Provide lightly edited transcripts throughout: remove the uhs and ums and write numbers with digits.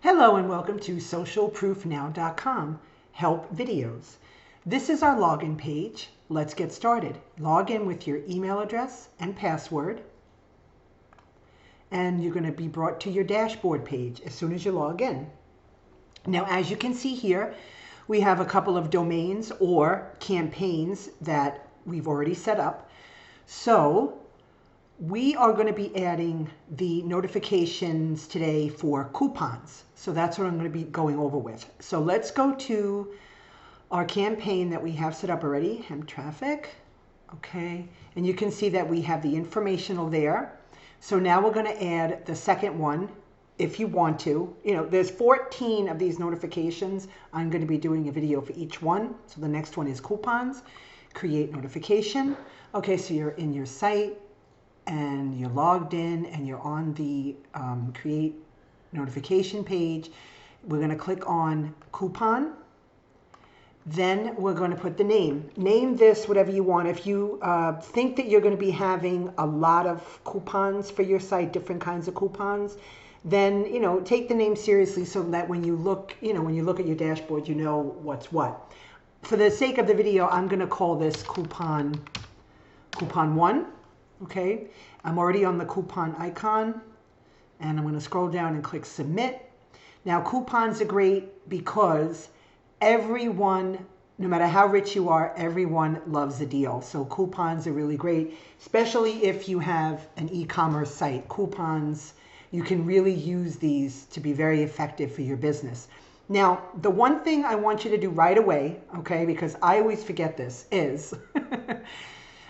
Hello and welcome to socialproofnow.com help videos. This is our login page. Let's get started. Log in with your email address and password, and you're going to be brought to your dashboard page as soon as you log in. Now, as you can see here, we have a couple of domains or campaigns that we've already set up. So we are going to be adding the notifications today for coupons. So that's what I'm going to be going over with. So let's go to our campaign that we have set up already, Hemp Traffic. Okay, and you can see that we have the informational there. So now we're going to add the second one if you want to. You know, there's 14 of these notifications. I'm going to be doing a video for each one. So the next one is coupons. Create notification. Okay, so you're in your site and you're logged in and you're on the create notification page. We're going to click on coupon. Then we're going to put the name. Name this whatever you want. If you think that you're going to be having a lot of coupons for your site, different kinds of coupons, then, you know, take the name seriously so that when you look, when you look at your dashboard, you know what's what. For the sake of the video, I'm going to call this coupon 1. Okay, I'm already on the coupon icon and I'm going to scroll down and click submit. Now, coupons are great because everyone, no matter how rich you are, everyone loves a deal. So coupons are really great, especially if you have an e-commerce site. Coupons, you can really use these to be very effective for your business. Now, the one thing I want you to do right away, okay, because I always forget this, is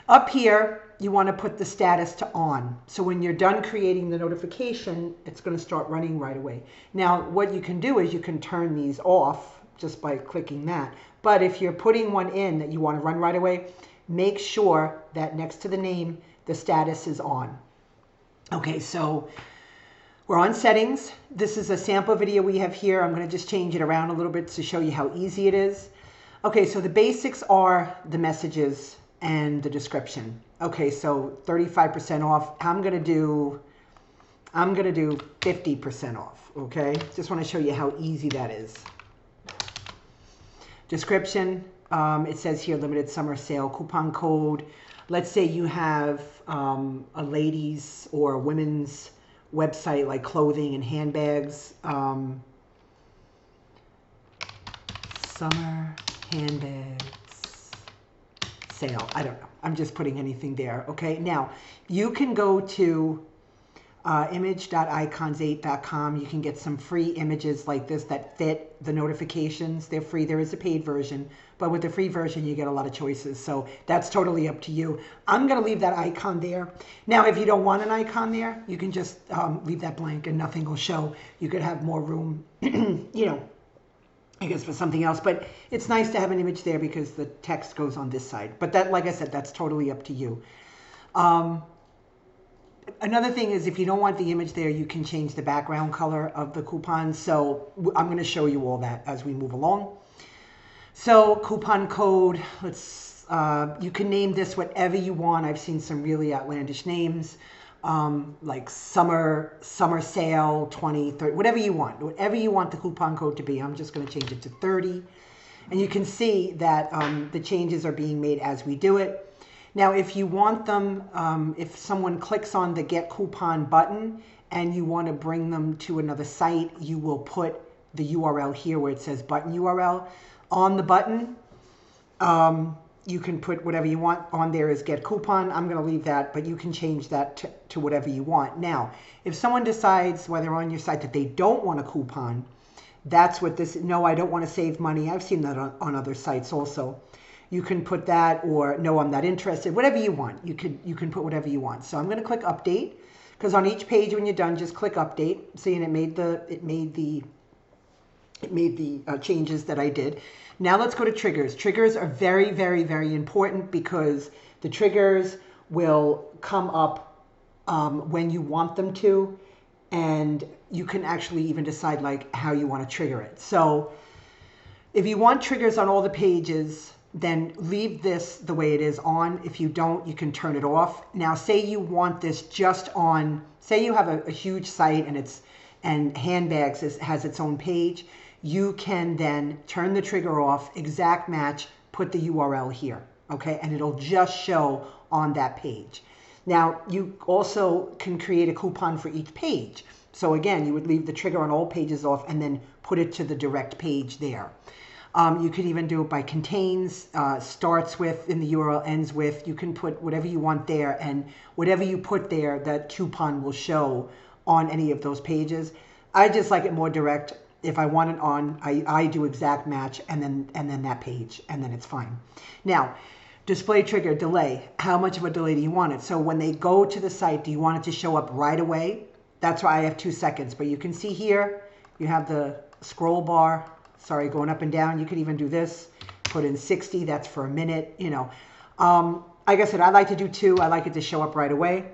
up here, you want to put the status to on. So when you're done creating the notification, it's going to start running right away. Now, what you can do is you can turn these off just by clicking that. But if you're putting one in that you want to run right away, make sure that next to the name, the status is on. Okay, so we're on settings. This is a sample video we have here. I'm going to just change it around a little bit to show you how easy it is. Okay, so the basics are the messages and the description. Okay, so 35% off. I'm gonna do 50% off. Okay, just want to show you how easy that is. Description. It says here limited summer sale coupon code. Let's say you have a ladies or a women's website like clothing and handbags. Summer handbags sale. I don't know. I'm just putting anything there. Okay. Now you can go to image.icons8.com. You can get some free images like this that fit the notifications. They're free. There is a paid version, but with the free version, you get a lot of choices. So that's totally up to you. I'm going to leave that icon there. Now, if you don't want an icon there, you can just leave that blank and nothing will show. You could have more room, I guess for something else, but it's nice to have an image there because the text goes on this side. But that, like I said, that's totally up to you. Another thing is if you don't want the image there, you can change the background color of the coupon. So I'm going to show you all that as we move along. So coupon code, you can name this whatever you want. I've seen some really outlandish names. Like summer sale 20, 30, whatever you want the coupon code to be. I'm just going to change it to 30. And you can see that the changes are being made as we do it. Now, if you want them, if someone clicks on the Get Coupon button and you want to bring them to another site, you will put the URL here where it says button URL on the button. You can put whatever you want on there as Get Coupon. I'm going to leave that, but you can change that to whatever you want. Now, if someone decides while they're on your site that they don't want a coupon, that's what this, no, I don't want to save money. I've seen that on other sites also. You can put that, or no, I'm not interested, whatever you want. You can put whatever you want. So I'm going to click update, because on each page when you're done, just click update. See, and it made the changes that I did. Now let's go to triggers. Triggers are very, very, very important because the triggers will come up when you want them to, and you can actually even decide like how you want to trigger it. So if you want triggers on all the pages, then leave this the way it is on. If you don't, you can turn it off. Now, say you want this just on, say you have a huge site and it's and handbags has its own page, you can then turn the trigger off, exact match, put the URL here, okay? And it'll just show on that page. Now, you also can create a coupon for each page. So again, you would leave the trigger on all pages off and then put it to the direct page there. You could even do it by contains, starts with, in the URL, ends with. You can put whatever you want there, and whatever you put there, that coupon will show on any of those pages. I just like it more direct. If I want it on, I do exact match and then that page, and then it's fine. Now, display trigger delay. How much of a delay do you want it? So when they go to the site, do you want it to show up right away? That's why I have 2 seconds. But you can see here, you have the scroll bar. Sorry, going up and down. You could even do this. Put in 60. That's for a minute. You know, like I said, I like to do 2. I like it to show up right away.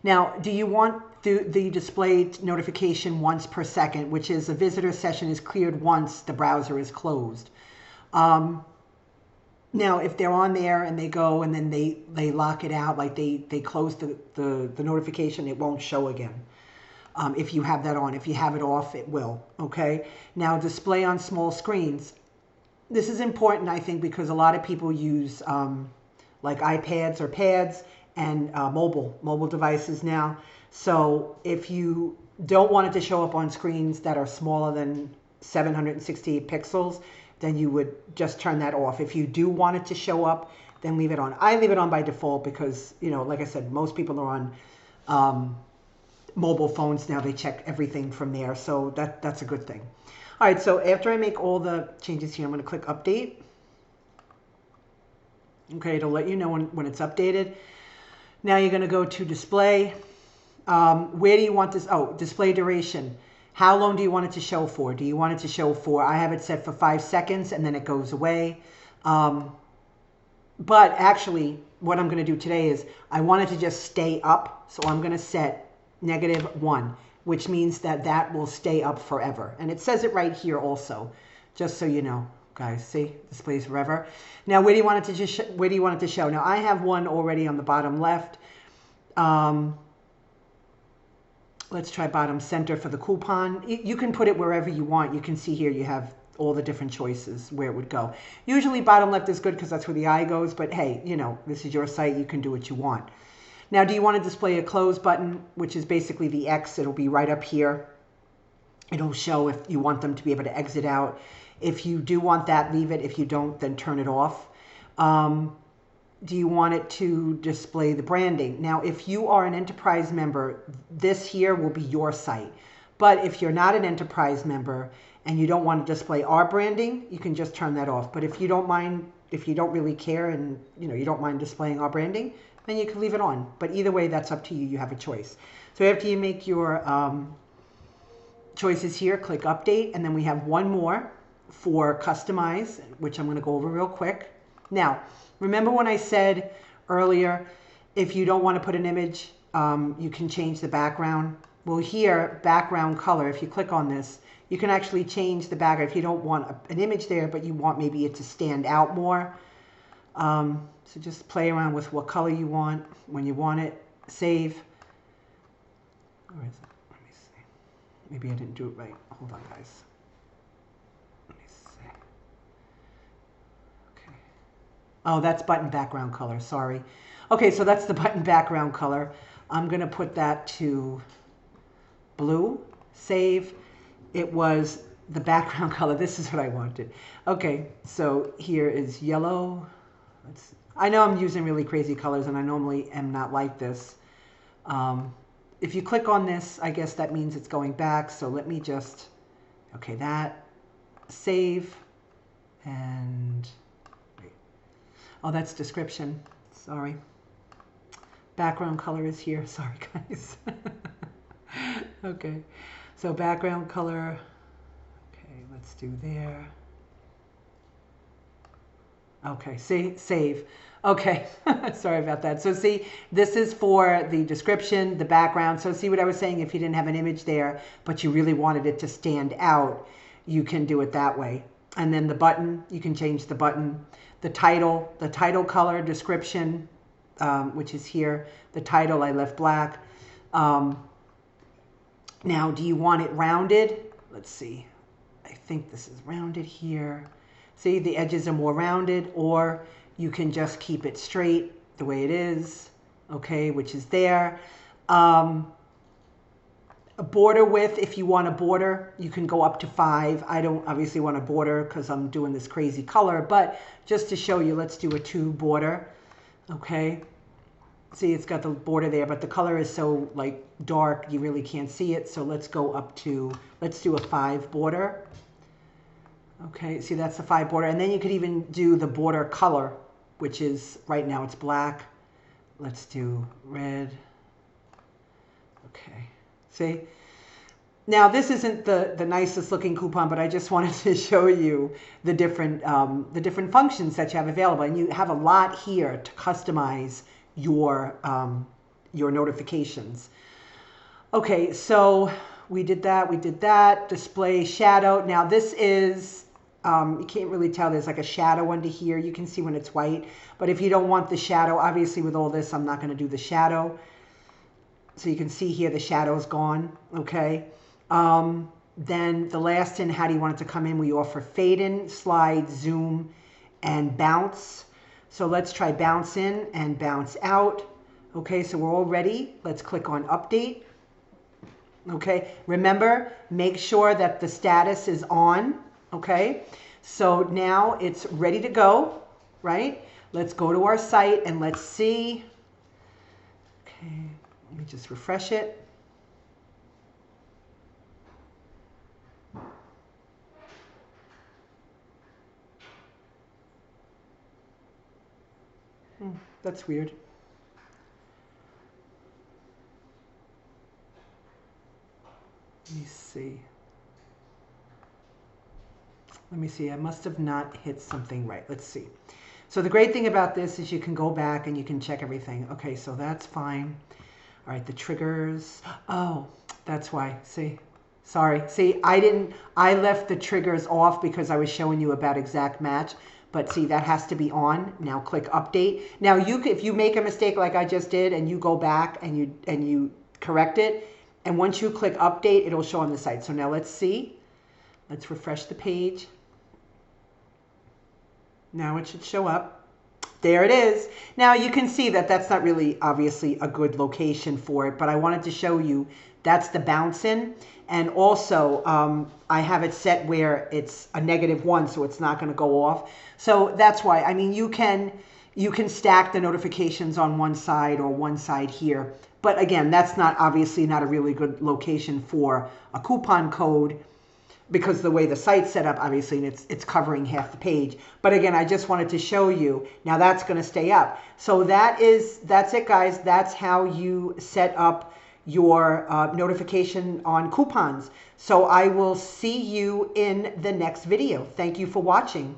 Now, do you want the display notification once per second, which is a visitor session is cleared once the browser is closed? Now, if they're on there and they go and then they lock it out, like they close the notification, it won't show again. If you have that on. If you have it off, it will. Okay. Now, display on small screens. This is important, I think, because a lot of people use like iPads or pads and mobile devices now. So if you don't want it to show up on screens that are smaller than 768 pixels, then you would just turn that off. If you do want it to show up, then leave it on. I leave it on by default because, you know, like I said, most people are on mobile phones now. They check everything from there. So that's a good thing. All right, so after I make all the changes here, I'm going to click Update. Okay, it'll let you know when it's updated. Now you're going to go to Display. Where do you want this? Oh, Display Duration. How long do you want it to show for? Do you want it to show for, I have it set for 5 seconds and then it goes away. But actually, what I'm going to do today is I want it to just stay up. So I'm going to set -1, which means that will stay up forever. And it says it right here also, just so you know, guys. See, displays forever. Now, where do you want it to where do you want it to show? Now, I have one already on the bottom left. Let's try bottom center for the coupon. You can put it wherever you want. You can see here you have all the different choices where it would go. Usually bottom left is good because that's where the eye goes, but hey, you know, this is your site. You can do what you want. Now, do you want to display a close button, which is basically the X? It'll be right up here. It'll show if you want them to be able to exit out. If you do want that, leave it. If you don't, then turn it off. Do you want it to display the branding? Now, if you are an enterprise member, this here will be your site. But if you're not an enterprise member and you don't want to display our branding, you can just turn that off. But if you don't mind, if you don't really care and you don't mind displaying our branding, then you can leave it on. But either way, that's up to you. You have a choice. So after you make your choices here, click Update, and then we have one more for Customize, which I'm going to go over real quick. Now, remember when I said earlier, if you don't want to put an image, you can change the background. Well, here, background color, if you click on this, you can actually change the background. If you don't want an image there, but you want maybe it to stand out more. So just play around with what color you want when you want it. Save. Where is it? Let me see. Maybe I didn't do it right. Hold on, guys. Let me see. Okay. Oh, that's button background color. Sorry. Okay, so that's the button background color. I'm going to put that to blue. Save. It was the background color. This is what I wanted. Okay, so here is yellow. I know I'm using really crazy colors, and I normally am not like this. If you click on this, I guess that means it's going back. So let me just, okay, that, save, and, wait. Oh, that's description. Sorry. Background color is here. Sorry, guys. Okay, so background color. Okay, let's do there. Okay, save. Okay, sorry about that. So see, this is for the description, the background. So see what I was saying? If you didn't have an image there, but you really wanted it to stand out, you can do it that way. And then the button, you can change the button. The title color, description, which is here. The title I left black. Now, do you want it rounded? Let's see. I think this is rounded here. See, the edges are more rounded, or you can just keep it straight the way it is, okay, which is there. A border width, if you want a border, you can go up to 5. I don't obviously want a border because I'm doing this crazy color, but just to show you, let's do a 2 border, okay. See, it's got the border there, but the color is so like dark, you really can't see it. So let's go up to, let's do a 5 border. Okay, see, that's the 5 border. And then you could even do the border color, which is, right now it's black. Let's do red. Okay, see? Now, this isn't the nicest looking coupon, but I just wanted to show you the different functions that you have available. And you have a lot here to customize your notifications. Okay, so we did that, display shadow. Now this is, you can't really tell, there's like a shadow under here. You can see when it's white, but if you don't want the shadow, obviously with all this, I'm not gonna do the shadow. So you can see here, the shadow's gone, okay? Then the last in, how do you want it to come in? We offer fade in, slide, zoom, and bounce. So let's try bounce in and bounce out. Okay, so we're all ready. Let's click on update. Okay, remember, make sure that the status is on. Okay, so now it's ready to go, right? Let's go to our site and let's see. Okay, let me just refresh it. That's weird. Let me see. Let me see. I must have not hit something right. Let's see. So the great thing about this is you can go back and you can check everything. Okay, so that's fine. All right, the triggers. Oh, that's why. See? Sorry. See, I left the triggers off because I was showing you about exact match. But see, that has to be on. Now click update. Now if you make a mistake like I just did and you go back and you correct it, and once you click update, it'll show on the site. So now let's see. Let's refresh the page. Now it should show up. There it is. Now you can see that that's not really obviously a good location for it, but I wanted to show you that's the bounce in. And also I have it set where it's a -1, so it's not going to go off. So that's why, I mean, you can stack the notifications on one side or one side here. But again, that's obviously not a really good location for a coupon code because the way the site's set up, obviously, and it's covering half the page. But again, I just wanted to show you. Now that's going to stay up. So that's it, guys. That's how you set up your notification on coupons. So I will see you in the next video. Thank you for watching.